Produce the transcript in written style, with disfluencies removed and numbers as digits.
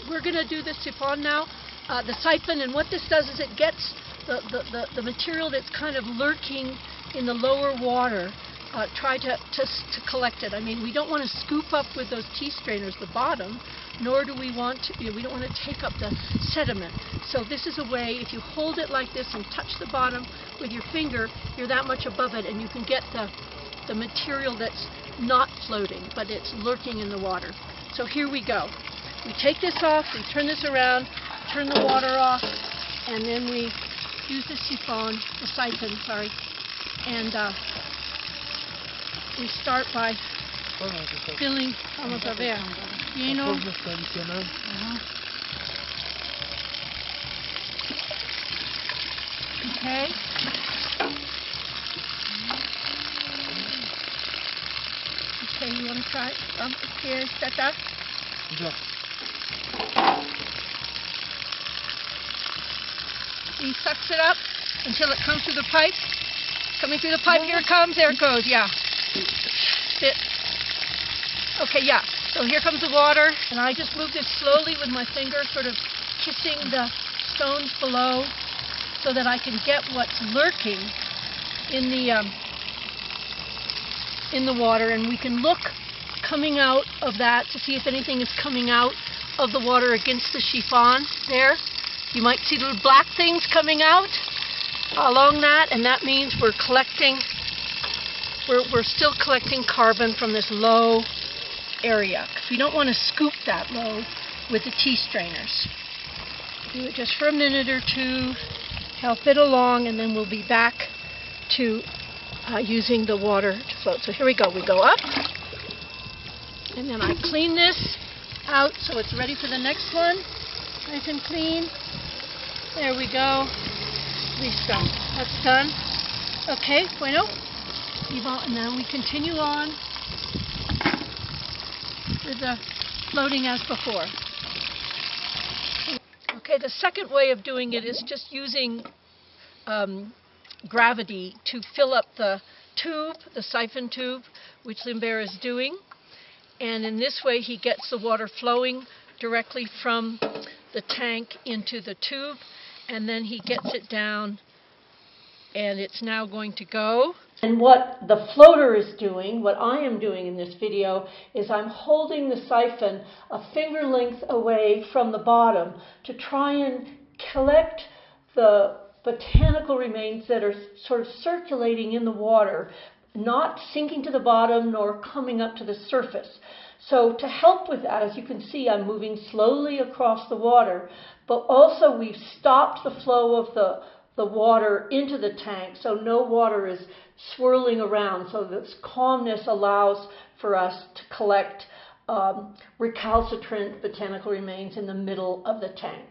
we're going to do the siphon now, the siphon, and what this does is it gets the material that's kind of lurking in the lower water, try to collect it. I mean, we don't want to scoop up with those tea strainers the bottom, nor do we want to, we don't want to take up the sediment. So this is a way, if you hold it like this and touch the bottom with your finger, you're that much above it, and you can get the material that's not floating, but it's lurking in the water. So here we go. We take this off, we turn this around, turn the water off, and then we use the siphon, and we start by filling, vamos a ver, lleno. Okay. Okay, you want to try it? Here, Tata. Yeah. He sucks it up until it comes through the pipe. Coming through the pipe, here it comes, there it goes, yeah. Spit. Okay, yeah, so here comes the water, and I just move this slowly with my finger, sort of kissing the stones below so that I can get what's lurking in the water, and we can look coming out of that to see if anything is coming out of the water against the chiffon there. You might see little black things coming out along that, and that means we're collecting, we're still collecting carbon from this low area. We don't want to scoop that low with the tea strainers. Do it just for a minute or two, help it along, and then we'll be back to using the water to float. So here we go. We go up, and then I clean this out so it's ready for the next one. Nice and clean. There we go. Listo. That's done. Okay, bueno. And then we continue on with the floating as before. Okay, the second way of doing it is just using gravity to fill up the tube, the siphon tube, which Limber is doing. And in this way he gets the water flowing directly from the tank into the tube, and then he gets it down, and it's now going to go. And what the floater is doing, what I am doing in this video, is I'm holding the siphon a finger length away from the bottom to try and collect the botanical remains that are sort of circulating in the water, not sinking to the bottom nor coming up to the surface. So to help with that, as you can see, I'm moving slowly across the water, but also we've stopped the flow of the water into the tank, so no water is swirling around. So this calmness allows for us to collect recalcitrant botanical remains in the middle of the tank.